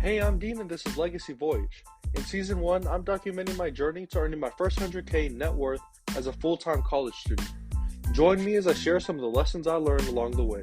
Hey, I'm Dean and this is Legacy Voyage. In Season 1, I'm documenting my journey to earning my first 100K net worth as a full-time college student. Join me as I share some of the lessons I learned along the way.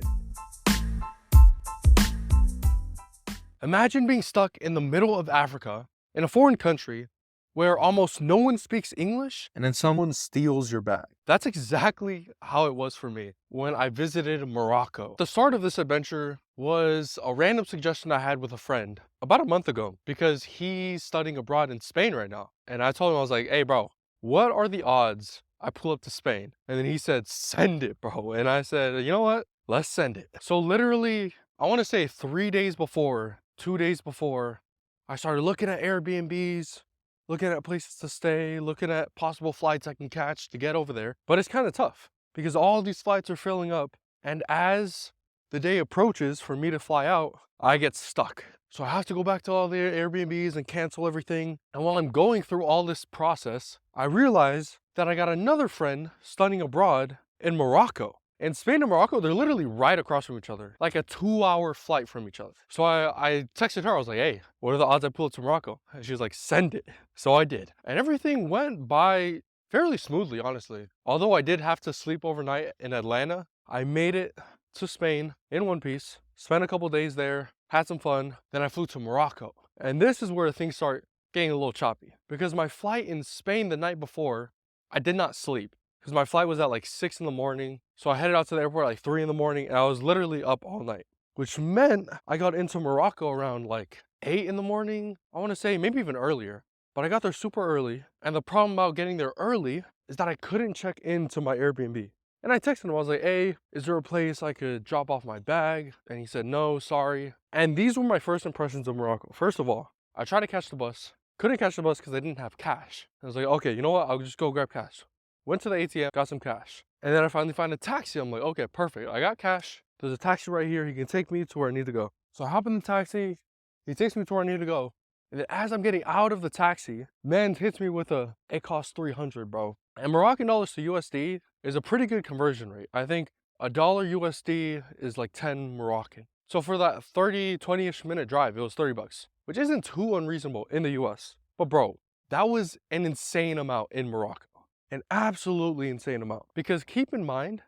Imagine being stuck in the middle of Africa, in a foreign country, where almost no one speaks English, and then someone steals your bag. That's exactly how it was for me when I visited Morocco. The start of this adventure was a random suggestion I had with a friend about a month ago because he's studying abroad in Spain right now. And I told him, I was like, hey bro, what are the odds I pull up to Spain? And then he said, send it, bro. And I said, you know what? Let's send it. So literally, I want to say 3 days before, 2 days before, I started looking at Airbnbs, looking at places to stay, looking at possible flights I can catch to get over there. But it's kind of tough because all these flights are filling up. And as the day approaches for me to fly out, I get stuck. So I have to go back to all the Airbnbs and cancel everything. And while I'm going through all this process, I realize that I got another friend studying abroad in Morocco. And Spain and Morocco, they're literally right across from each other, like a 2-hour flight from each other. So I texted her, I was like, hey, what are the odds I pull it to Morocco? And she was like, send it. So I did. And everything went by fairly smoothly, honestly. Although I did have to sleep overnight in Atlanta, I made it to Spain in one piece, spent a couple days there, had some fun, then I flew to Morocco. And this is where things start getting a little choppy because my flight in Spain the night before, I did not sleep because my flight was at like 6 in the morning. So I headed out to the airport at like 3 in the morning and I was literally up all night, which meant I got into Morocco around like 8 in the morning. I want to say maybe even earlier, but I got there super early. And the problem about getting there early is that I couldn't check into my Airbnb. And I texted him, I was like, hey, is there a place I could drop off my bag? And he said, no, sorry. And these were my first impressions of Morocco. First of all, I tried to catch the bus. Couldn't catch the bus because I didn't have cash. I was like, okay, you know what? I'll just go grab cash. Went to the ATM, got some cash. And then I finally found a taxi. I'm like, okay, perfect. I got cash. There's a taxi right here. He can take me to where I need to go. So I hop in the taxi. He takes me to where I need to go. And then as I'm getting out of the taxi, man hits me with it costs 300, bro. And Moroccan dollars to USD is a pretty good conversion rate. I think a dollar USD is like 10 Moroccan. So for that 20-ish minute drive, it was 30 bucks, which isn't too unreasonable in the US. But bro, that was an insane amount in Morocco. An absolutely insane amount. Because keep in mind,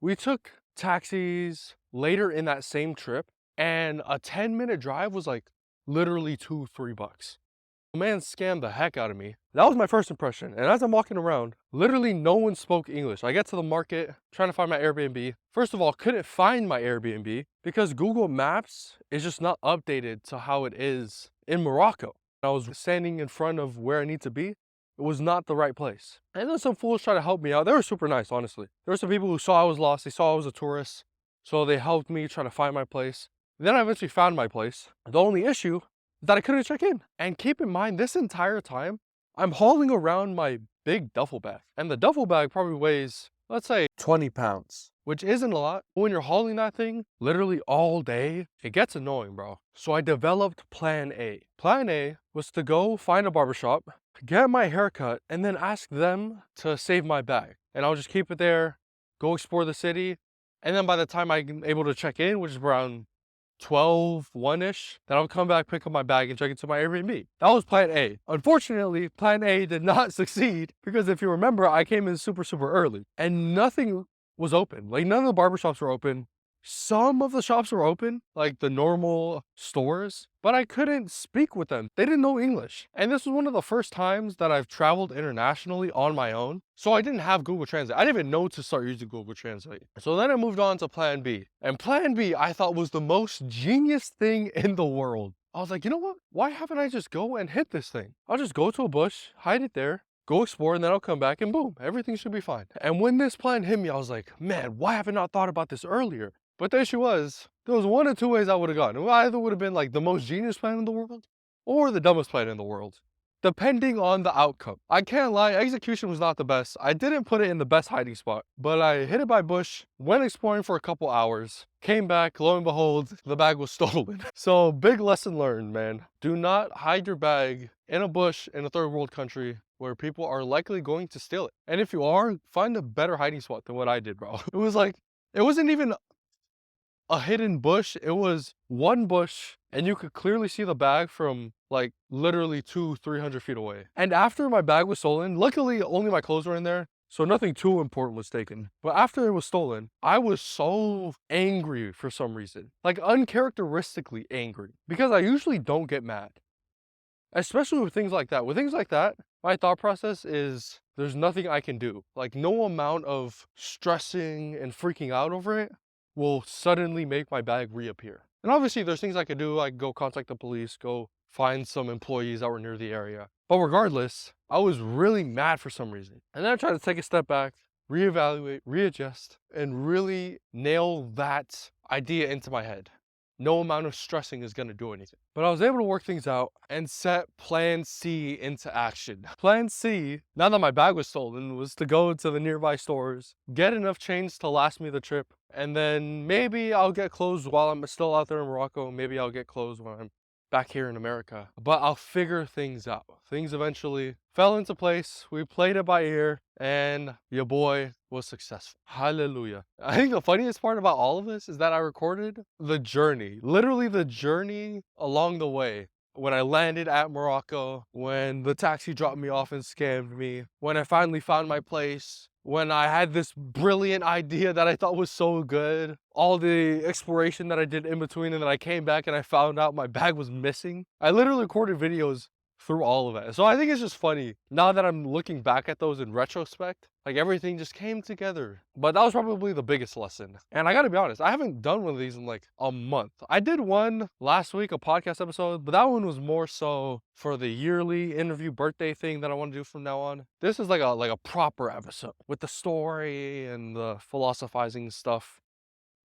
we took taxis later in that same trip and a 10-minute drive was like literally $2-3 bucks. The man scammed the heck out of me. That was my first impression. And as I'm walking around, literally no one spoke English. I get to the market, trying to find my Airbnb. First of all, couldn't find my Airbnb because Google Maps is just not updated to how it is in Morocco. I was standing in front of where I need to be. It was not the right place. And then some fools tried to help me out. They were super nice, honestly. There were some people who saw I was lost. They saw I was a tourist. So they helped me try to find my place. Then I eventually found my place. The only issue is that I couldn't check in. And keep in mind, this entire time, I'm hauling around my big duffel bag. And the duffel bag probably weighs, let's say, 20 pounds, which isn't a lot. When you're hauling that thing literally all day, it gets annoying, bro. So I developed plan A. Plan A was to go find a barbershop, get my haircut, and then ask them to save my bag. And I'll just keep it there, go explore the city. And then by the time I'm able to check in, which is around 12, 1-ish, then I'll come back, pick up my bag, and check into my Airbnb. That was plan A. Unfortunately, plan A did not succeed because if you remember, I came in super early and nothing was open. Like none of the barbershops were open. Some of the shops were open, like the normal stores, but I couldn't speak with them. They didn't know English. And this was one of the first times that I've traveled internationally on my own. So I didn't have Google Translate. I didn't even know to start using Google Translate. So then I moved on to plan B. And plan B, I thought was the most genius thing in the world. I was like, you know what? Why haven't I just go and hit this thing? I'll just go to a bush, hide it there, go explore, and then I'll come back and boom, everything should be fine. And when this plan hit me, I was like, man, why have I not thought about this earlier? But the issue was, there was 1 or 2 ways I would have gone. It either would have been like the most genius plan in the world or the dumbest plan in the world, depending on the outcome. I can't lie, execution was not the best. I didn't put it in the best hiding spot, but I hid it by bush, went exploring for a couple hours, came back, lo and behold, the bag was stolen. So big lesson learned, man. Do not hide your bag in a bush in a third world country where people are likely going to steal it. And if you are, find a better hiding spot than what I did, bro. It was like, it wasn't even a hidden bush. It was one bush and you could clearly see the bag from like literally 200-300 feet away. And after my bag was stolen, luckily only my clothes were in there, so nothing too important was taken. But after it was stolen, I was so angry for some reason, like uncharacteristically angry, because I usually don't get mad, especially with things like that. With things like that, my thought process is there's nothing I can do. Like no amount of stressing and freaking out over it will suddenly make my bag reappear. And obviously there's things I could do. I could go contact the police, go find some employees that were near the area. But regardless, I was really mad for some reason. And then I tried to take a step back, reevaluate, readjust, and really nail that idea into my head. No amount of stressing is going to do anything. But I was able to work things out and set plan C into action. Plan C, now that my bag was stolen, was to go to the nearby stores, get enough change to last me the trip, and then maybe I'll get clothes while I'm still out there in Morocco. Maybe I'll get clothes when I'm back here in America. But I'll figure things out. Things eventually fell into place. We played it by ear, and your boy was successful. Hallelujah. I think the funniest part about all of this is that I recorded the journey, literally the journey along the way. When I landed at Morocco, when the taxi dropped me off and scammed me, when I finally found my place, when I had this brilliant idea that I thought was so good, all the exploration that I did in between, and then I came back and I found out my bag was missing. I literally recorded videos through all of it. So I think it's just funny now that I'm looking back at those in retrospect, like everything just came together. But that was probably the biggest lesson. And I gotta be honest, I haven't done one of these in like a month. I did one last week, a podcast episode, but that one was more so for the yearly interview birthday thing that I want to do from now on. This is like a proper episode with the story and the philosophizing stuff.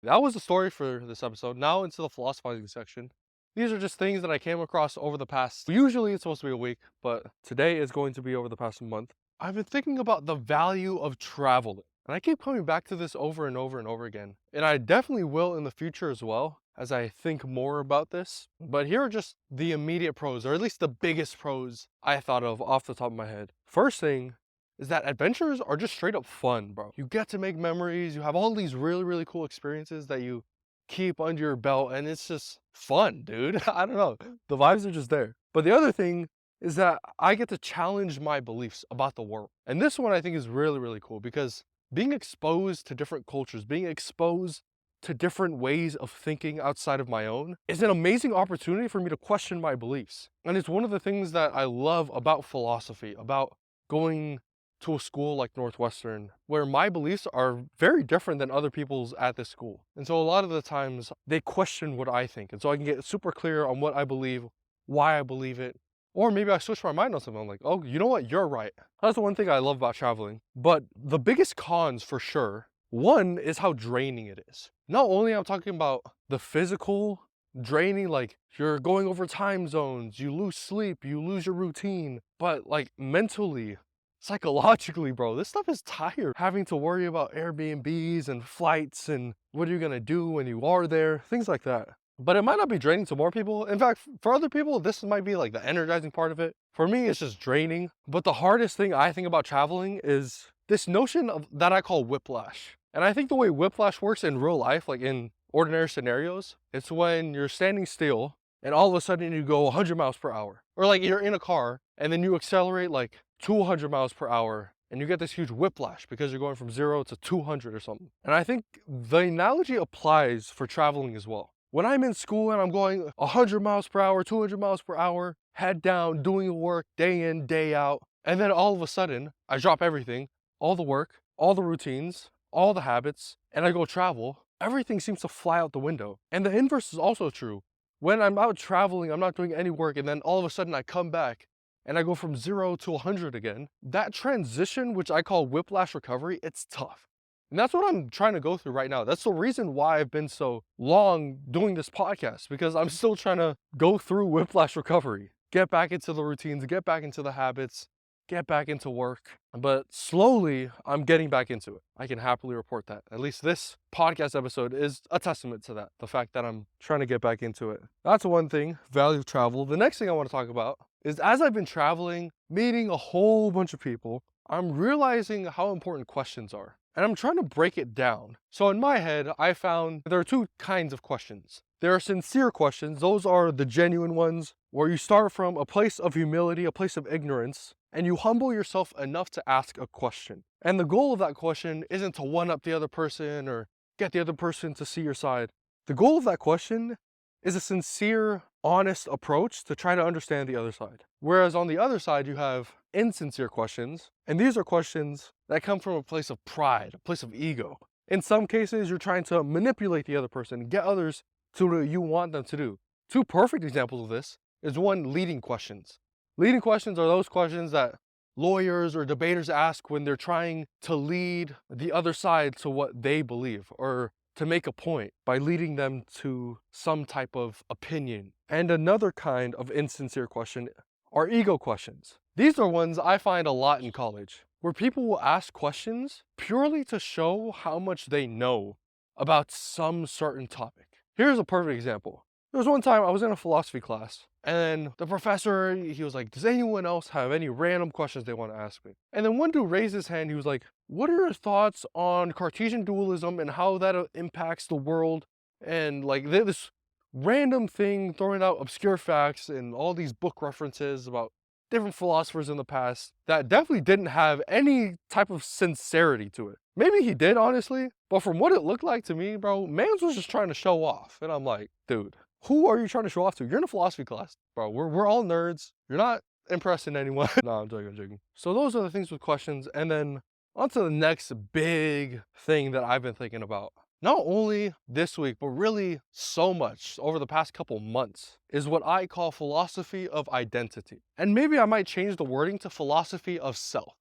That was the story for this episode. Now into the philosophizing section. These are just things that I came across over the past, usually it's supposed to be a week, but today is going to be over the past month. I've been thinking about the value of traveling, and I keep coming back to this over and over and over again. And I definitely will in the future as well, as I think more about this. But here are just the immediate pros, or at least the biggest pros I thought of off the top of my head. First thing is that adventures are just straight up fun, bro. You get to make memories, you have all these really, really cool experiences that you keep under your belt, and it's just fun, dude. I don't know. The vibes are just there. But the other thing is that I get to challenge my beliefs about the world. And this one I think is really, really cool because being exposed to different cultures, being exposed to different ways of thinking outside of my own is an amazing opportunity for me to question my beliefs. And it's one of the things that I love about philosophy, about going to a school like Northwestern, where my beliefs are very different than other people's at this school. And so a lot of the times they question what I think. And so I can get super clear on what I believe, why I believe it. Or maybe I switch my mind on something. I'm like, oh, you know what? You're right. That's the one thing I love about traveling. But the biggest cons for sure, one is how draining it is. Not only I'm talking about the physical draining, like you're going over time zones, you lose sleep, you lose your routine, but like mentally, psychologically, bro, this stuff is tired. Having to worry about Airbnbs and flights and what are you gonna do when you are there, things like that. But it might not be draining to more people. In fact, for other people, this might be like the energizing part of it. For me, it's just draining. But the hardest thing I think about traveling is this notion of that I call whiplash. And I think the way whiplash works in real life, like in ordinary scenarios, it's when you're standing still and all of a sudden you go 100 miles per hour. Or like you're in a car and then you accelerate like 200 miles per hour and you get this huge whiplash because you're going from 0 to 200 or something. And I think the analogy applies for traveling as well. When I'm in school and I'm going 100 miles per hour, 200 miles per hour, head down, doing the work day in, day out, and then all of a sudden I drop everything, all the work, all the routines, all the habits, and I go travel, everything seems to fly out the window. And the inverse is also true. When I'm out traveling, I'm not doing any work, and then all of a sudden I come back and I go from 0 to 100 again. That transition, which I call whiplash recovery, it's tough. And that's what I'm trying to go through right now. That's the reason why I've been so long doing this podcast, because I'm still trying to go through whiplash recovery, get back into the routines, get back into the habits, get back into work. But slowly, I'm getting back into it. I can happily report that. At least this podcast episode is a testament to that, the fact that I'm trying to get back into it. That's one thing, value of travel. The next thing I want to talk about is as I've been traveling, meeting a whole bunch of people, I'm realizing how important questions are. And I'm trying to break it down. So in my head, I found there are two kinds of questions. There are sincere questions. Those are the genuine ones where you start from a place of humility, a place of ignorance, and you humble yourself enough to ask a question. And the goal of that question isn't to one up the other person or get the other person to see your side. The goal of that question is a sincere, honest approach to try to understand the other side. Whereas on the other side, you have insincere questions, and these are questions that come from a place of pride, a place of ego. In some cases, you're trying to manipulate the other person, get others to do what you want them to do. Two perfect examples of this is one, leading questions. Leading questions are those questions that lawyers or debaters ask when they're trying to lead the other side to what they believe or to make a point by leading them to some type of opinion. And another kind of insincere question are ego questions. These are ones I find a lot in college, where people will ask questions purely to show how much they know about some certain topic. Here's a perfect example. There was one time I was in a philosophy class, and the professor, he was like, does anyone else have any random questions they want to ask me? And then one dude raised his hand. He was like, what are your thoughts on Cartesian dualism and how that impacts the world? And like this random thing, throwing out obscure facts and all these book references about different philosophers in the past that definitely didn't have any type of sincerity to it. Maybe he did, honestly, but from what it looked like to me, bro, Mans was just trying to show off. And I'm like, dude, who are you trying to show off to? You're in a philosophy class, bro. We're all nerds. You're not impressing anyone. No, I'm joking. So those are the things with questions. And then on to the next big thing that I've been thinking about. Not only this week, but really so much over the past couple months is what I call philosophy of identity. And maybe I might change the wording to philosophy of self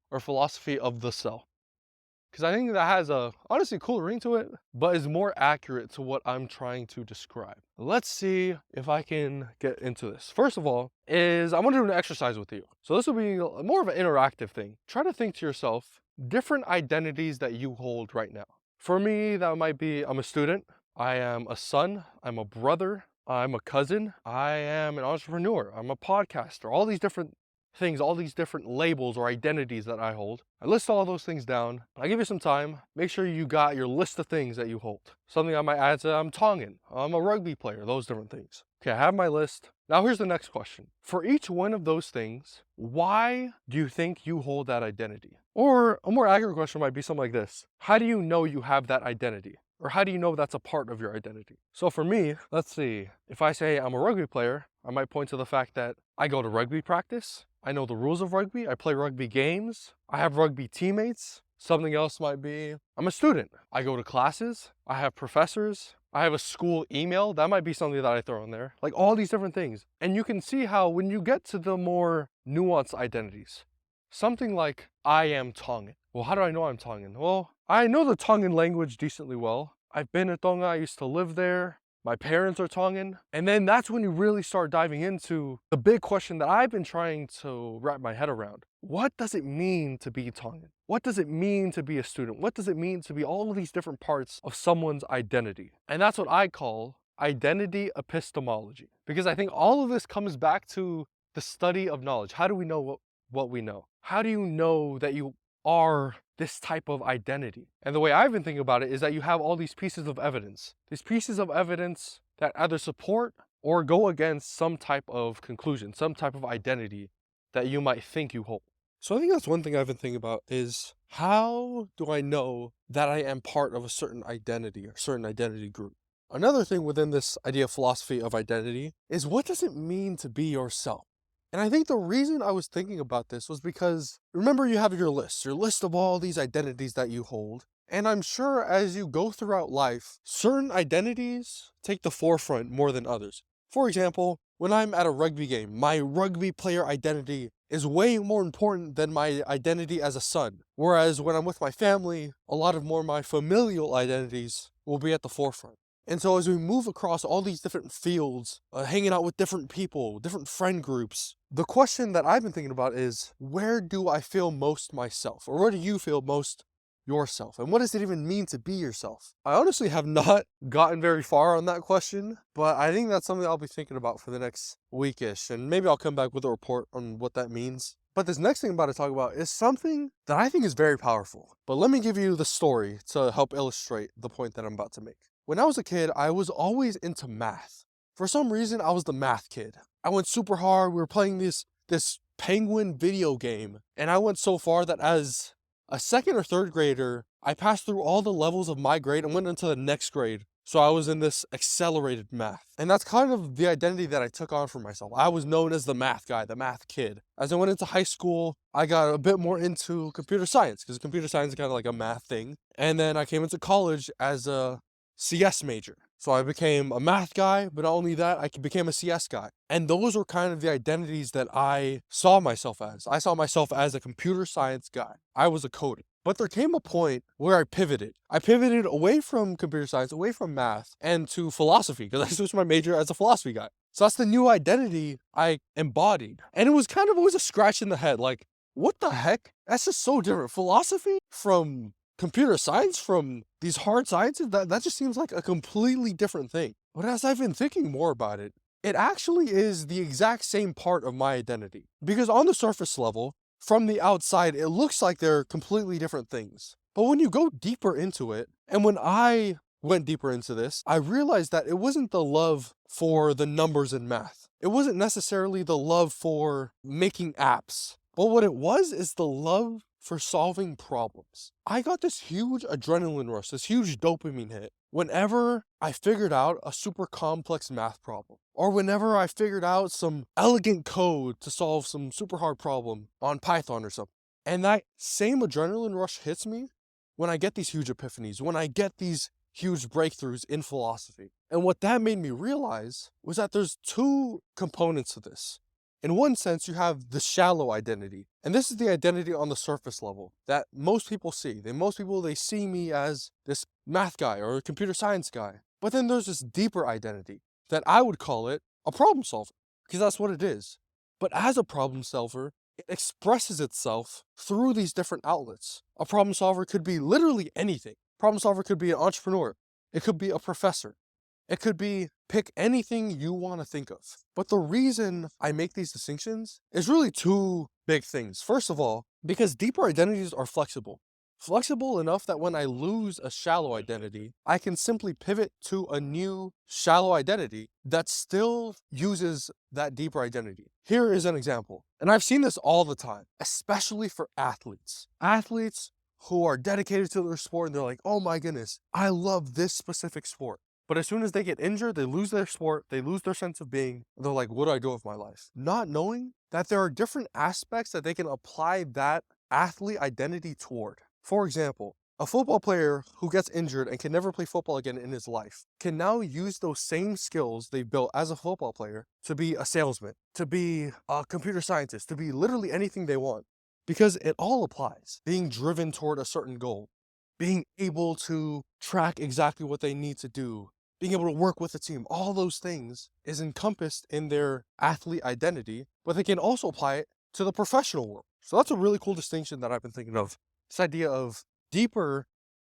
or philosophy of the self. Because I think that has a honestly cool ring to it, but is more accurate to what I'm trying to describe. Let's see if I can get into this. First of all, I want to do an exercise with you. So this will be more of an interactive thing. Try to think to yourself different identities that you hold right now. For me, that might be I'm a student, I am a son, I'm a brother, I'm a cousin, I am an entrepreneur, I'm a podcaster, all these different things, all these different labels or identities that I hold. I list all those things down. I give you some time. Make sure you got your list of things that you hold. Something I might add to I'm Tongan, I'm a rugby player, those different things. Okay, I have my list. Now here's the next question. For each one of those things, why do you think you hold that identity? Or a more accurate question might be something like this. How do you know you have that identity? Or how do you know that's a part of your identity? So for me, let's see. If I say I'm a rugby player, I might point to the fact that I go to rugby practice. I know the rules of rugby. I play rugby games. I have rugby teammates. Something else might be I'm a student. I go to classes. I have professors. I have a school email. That might be something that I throw in there. Like all these different things. And you can see how when you get to the more nuanced identities, something like I am Tongan. Well, how do I know I'm Tongan? Well, I know the Tongan language decently well. I've been in Tonga. I used to live there. My parents are Tongan. And then that's when you really start diving into the big question that I've been trying to wrap my head around. What does it mean to be Tongan? What does it mean to be a student? What does it mean to be all of these different parts of someone's identity? And that's what I call identity epistemology. Because I think all of this comes back to the study of knowledge. How do we know what we know? How do you know that you are this type of identity? And the way I've been thinking about it is that you have all these pieces of evidence. These pieces of evidence that either support or go against some type of conclusion, some type of identity that you might think you hold. So I think that's one thing I've been thinking about is how do I know that I am part of a certain identity or certain identity group? Another thing within this idea of philosophy of identity is what does it mean to be yourself? And I think the reason I was thinking about this was because, remember you have your list of all these identities that you hold. And I'm sure as you go throughout life, certain identities take the forefront more than others. For example, when I'm at a rugby game, my rugby player identity is way more important than my identity as a son. Whereas when I'm with my family, a lot of more my familial identities will be at the forefront. And so as we move across all these different fields, hanging out with different people, different friend groups, the question that I've been thinking about is, where do I feel most myself? Or where do you feel most yourself? And what does it even mean to be yourself? I honestly have not gotten very far on that question, but I think that's something I'll be thinking about for the next weekish. And maybe I'll come back with a report on what that means. But this next thing I'm about to talk about is something that I think is very powerful. But let me give you the story to help illustrate the point that I'm about to make. When I was a kid, I was always into math. For some reason, I was the math kid. I went super hard. We were playing this penguin video game. And I went so far that as a second or third grader, I passed through all the levels of my grade and went into the next grade. So I was in this accelerated math. And that's kind of the identity that I took on for myself. I was known as the math guy, the math kid. As I went into high school, I got a bit more into computer science because computer science is kind of like a math thing. And then I came into college as a CS major. So I became a math guy, but not only that, I became a CS guy. And those were kind of the identities that I saw myself as. I saw myself as a computer science guy. I was a coder. But there came a point where I pivoted. I pivoted away from computer science, away from math, and to philosophy, because I switched my major as a philosophy guy. So that's the new identity I embodied. And it was kind of always a scratch in the head, like, what the heck? That's just so different. Philosophy from computer science, from these hard sciences, that just seems like a completely different thing. But as I've been thinking more about it, it actually is the exact same part of my identity. Because on the surface level, from the outside, it looks like they're completely different things. But when you go deeper into it, and when I went deeper into this, I realized that it wasn't the love for the numbers in math. It wasn't necessarily the love for making apps. But what it was is the love for solving problems. I got this huge adrenaline rush, this huge dopamine hit whenever I figured out a super complex math problem, or whenever I figured out some elegant code to solve some super hard problem on Python or something. And that same adrenaline rush hits me when I get these huge epiphanies, when I get these huge breakthroughs in philosophy. And what that made me realize was that there's two components to this. In one sense, you have the shallow identity. And this is the identity on the surface level that most people see. They see me as this math guy or a computer science guy. But then there's this deeper identity that I would call it a problem solver, because that's what it is. But as a problem solver, it expresses itself through these different outlets. A problem solver could be literally anything. Problem solver could be an entrepreneur. It could be a professor. It could be pick anything you want to think of. But the reason I make these distinctions is really two big things. First of all, because deeper identities are flexible. Flexible enough that when I lose a shallow identity, I can simply pivot to a new shallow identity that still uses that deeper identity. Here is an example. And I've seen this all the time, especially for athletes. Athletes who are dedicated to their sport and they're like, oh my goodness, I love this specific sport. But as soon as they get injured, they lose their sport, they lose their sense of being, and they're like, what do I do with my life? Not knowing that there are different aspects that they can apply that athlete identity toward. For example, a football player who gets injured and can never play football again in his life can now use those same skills they built as a football player to be a salesman, to be a computer scientist, to be literally anything they want. Because it all applies. Being driven toward a certain goal, being able to track exactly what they need to do, being able to work with a team, all those things is encompassed in their athlete identity, but they can also apply it to the professional world. So that's a really cool distinction that I've been thinking of. This idea of deeper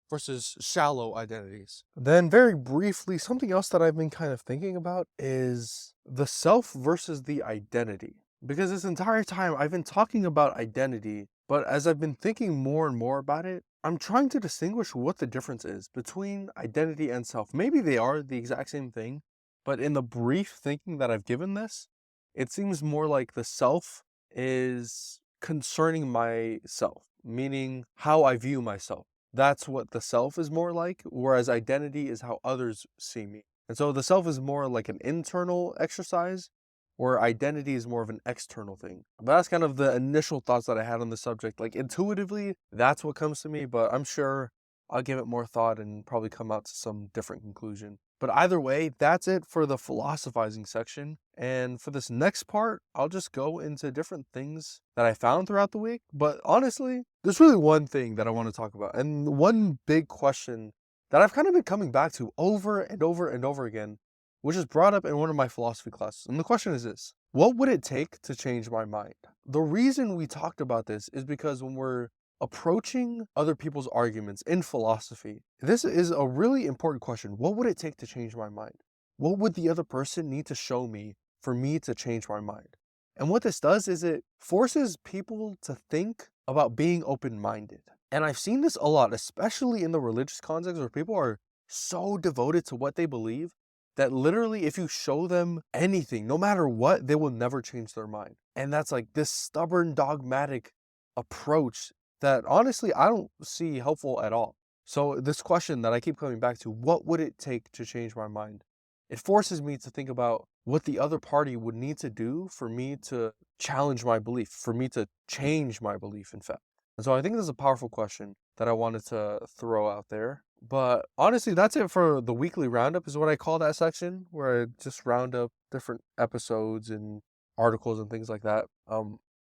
versus shallow identities. Then very briefly, something else that I've been kind of thinking about is the self versus the identity. Because this entire time I've been talking about identity, but as I've been thinking more and more about it, I'm trying to distinguish what the difference is between identity and self. Maybe they are the exact same thing, but in the brief thinking that I've given this, it seems more like the self is concerning myself, meaning how I view myself. That's what the self is more like, whereas identity is how others see me. And so the self is more like an internal exercise, where identity is more of an external thing. But that's kind of the initial thoughts that I had on the subject. Like intuitively, that's what comes to me, but I'm sure I'll give it more thought and probably come out to some different conclusion. But either way, that's it for the philosophizing section. And for this next part, I'll just go into different things that I found throughout the week. But honestly, there's really one thing that I want to talk about. And one big question that I've kind of been coming back to over and over and over again, which is brought up in one of my philosophy classes. And the question is this: what would it take to change my mind? The reason we talked about this is because when we're approaching other people's arguments in philosophy, this is a really important question. What would it take to change my mind? What would the other person need to show me for me to change my mind? And what this does is it forces people to think about being open-minded. And I've seen this a lot, especially in the religious context where people are so devoted to what they believe that literally if you show them anything, no matter what, they will never change their mind. And that's like this stubborn, dogmatic approach that honestly I don't see helpful at all. So this question that I keep coming back to, what would it take to change my mind? It forces me to think about what the other party would need to do for me to challenge my belief, for me to change my belief, in fact. And so I think this is a powerful question that I wanted to throw out there. But honestly, that's it for the weekly roundup, is what I call that section, where I just round up different episodes and articles and things like that.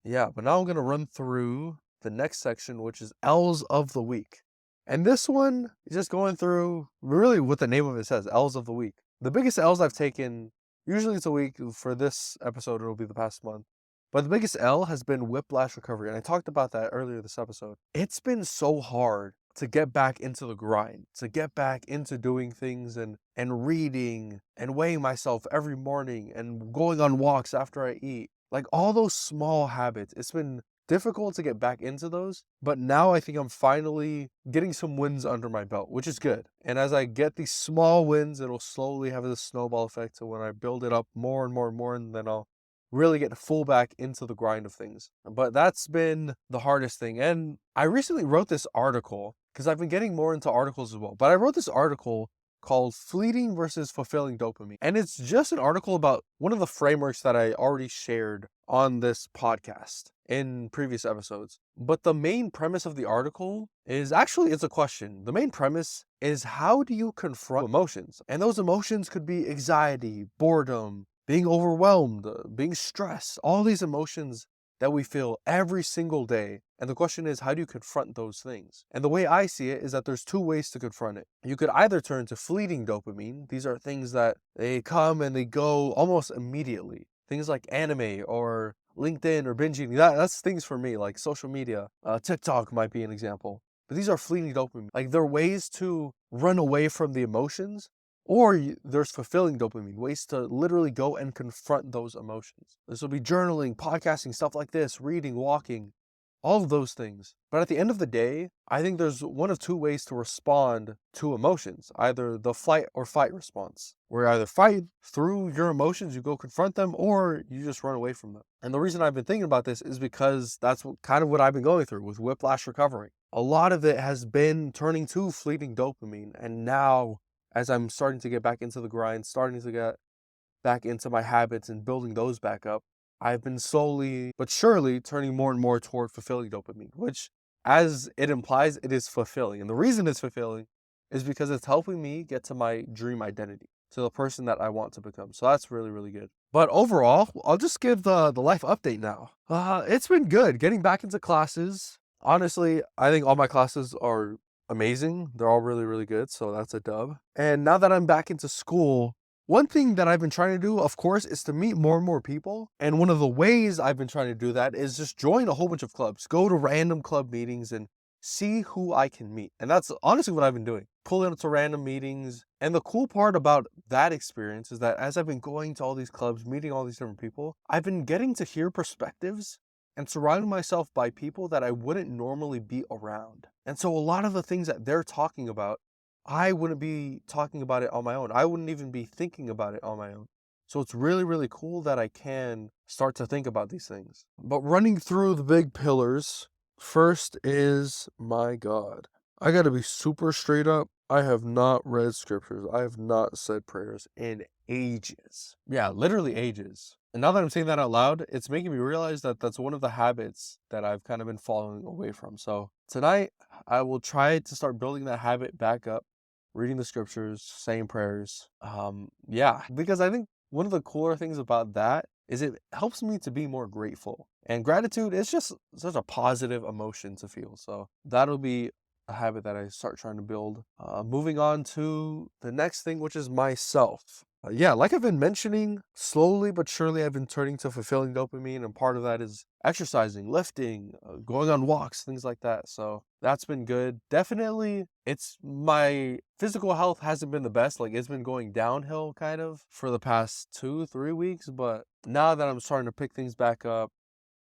Yeah, but now I'm going to run through the next section, which is L's of the week. And this one is just going through really what the name of it says, L's of the week. The biggest L's I've taken, usually it's a week. For this episode, it'll be the past month. But the biggest L has been whiplash recovery. And I talked about that earlier this episode. It's been so hard to get back into the grind, to get back into doing things and reading and weighing myself every morning and going on walks after I eat. Like all those small habits, it's been difficult to get back into those, but now I think I'm finally getting some wins under my belt, which is good. And as I get these small wins, it'll slowly have this snowball effect. So when I build it up more and more and more, and then I'll really get full back into the grind of things. But that's been the hardest thing. And I recently wrote this article because I've been getting more into articles as well. But I wrote this article called Fleeting versus Fulfilling Dopamine. And it's just an article about one of the frameworks that I already shared on this podcast in previous episodes. But the main premise of the article is actually, it's a question. The main premise is, how do you confront emotions? And those emotions could be anxiety, boredom, being overwhelmed, being stressed, all these emotions that we feel every single day. And the question is, how do you confront those things? And the way I see it is that there's two ways to confront it. You could either turn to fleeting dopamine. These are things that they come and they go almost immediately. Things like anime or LinkedIn or binging. That's things for me, like social media. TikTok might be an example. But these are fleeting dopamine. Like, they're ways to run away from the emotions. Or there's fulfilling dopamine, ways to literally go and confront those emotions. This will be journaling, podcasting, stuff like this, reading, walking, all of those things. But at the end of the day, I think there's one of two ways to respond to emotions, either the flight or fight response, where you either fight through your emotions, you go confront them, or you just run away from them. And the reason I've been thinking about this is because that's kind of what I've been going through with whiplash recovery. A lot of it has been turning to fleeting dopamine, and now, as I'm starting to get back into the grind, starting to get back into my habits and building those back up, I've been slowly but surely turning more and more toward fulfilling dopamine, which, as it implies, it is fulfilling. And the reason it's fulfilling is because it's helping me get to my dream identity, to the person that I want to become. So that's really, really good. But overall, I'll just give the life update now. It's been good getting back into classes. Honestly, I think all my classes are amazing. They're all really, really good. So that's a dub. And now that I'm back into school, one thing that I've been trying to do, of course, is to meet more and more people. And one of the ways I've been trying to do that is just join a whole bunch of clubs, go to random club meetings and see who I can meet. And that's honestly what I've been doing, pulling up to random meetings. And the cool part about that experience is that as I've been going to all these clubs, meeting all these different people, I've been getting to hear perspectives and surrounding myself by people that I wouldn't normally be around. And so a lot of the things that they're talking about, I wouldn't be talking about it on my own. I wouldn't even be thinking about it on my own. So it's really, really cool that I can start to think about these things. But running through the big pillars, first is, my God, I got to be super straight up. I have not read scriptures. I have not said prayers in ages. Yeah, literally ages. And now that I'm saying that out loud, it's making me realize that that's one of the habits that I've kind of been falling away from. So tonight, I will try to start building that habit back up, reading the scriptures, saying prayers. Yeah, because I think one of the cooler things about that is it helps me to be more grateful. And gratitude is just such a positive emotion to feel. So that'll be a habit that I start trying to build. Moving on to the next thing, which is myself. Yeah, like I've been mentioning, slowly but surely I've been turning to fulfilling dopamine, and part of that is exercising, lifting, going on walks, things like that. So that's been good. Definitely, my physical health hasn't been the best. Like, it's been going downhill kind of for the past 2-3 weeks, but now that I'm starting to pick things back up,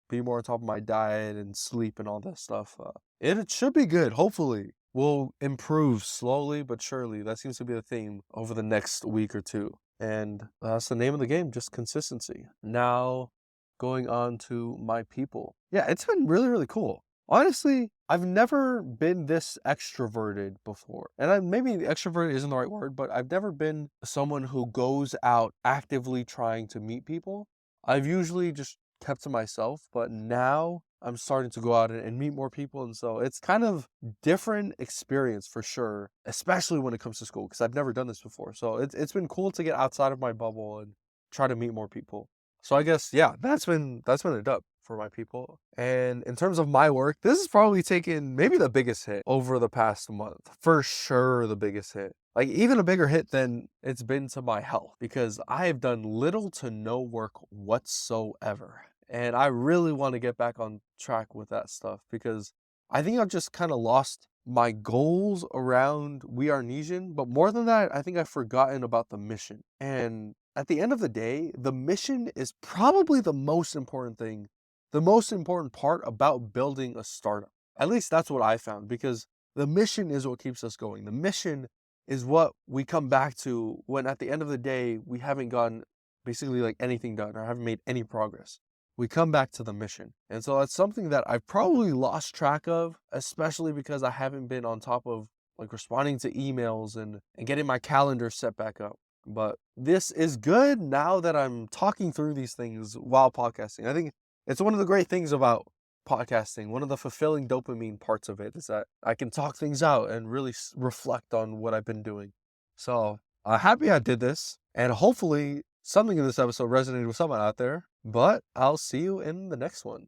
be more on top of my diet and sleep and all that stuff, it should be good. Hopefully, we'll improve slowly but surely. That seems to be the theme over the next week or two. And that's the name of the game, just consistency. Now, going on to my people. Yeah, it's been really, really cool. Honestly, I've never been this extroverted before. And maybe extroverted isn't the right word, but I've never been someone who goes out actively trying to meet people. I've usually just kept to myself, but now I'm starting to go out and meet more people. And so it's kind of different experience for sure, especially when it comes to school, because I've never done this before. So it's been cool to get outside of my bubble and try to meet more people. So I guess, yeah, that's been a dub for my people. And in terms of my work, this has probably taken maybe the biggest hit over the past month. For sure, the biggest hit. Like even a bigger hit than it's been to my health, because I have done little to no work whatsoever. And I really want to get back on track with that stuff, because I think I've just kind of lost my goals around We Are Nesian. But more than that, I think I've forgotten about the mission. And at the end of the day, the mission is probably the most important thing, the most important part about building a startup. At least that's what I found, because the mission is what keeps us going. The mission is what we come back to when at the end of the day, we haven't gotten basically like anything done or haven't made any progress. We come back to the mission. And so that's something that I've probably lost track of, especially because I haven't been on top of like responding to emails and getting my calendar set back up. But this is good now that I'm talking through these things while podcasting. I think it's one of the great things about podcasting. One of the fulfilling dopamine parts of it is that I can talk things out and really reflect on what I've been doing. So happy I did this, and hopefully something in this episode resonated with someone out there. But I'll see you in the next one.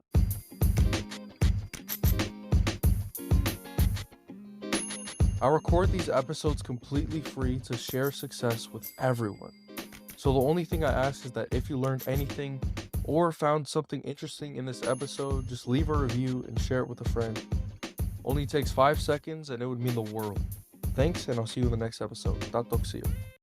I record these episodes completely free to share success with everyone. So the only thing I ask is that if you learned anything or found something interesting in this episode, just leave a review and share it with a friend. Only takes 5 seconds and it would mean the world. Thanks, and I'll see you in the next episode. Tatok see you.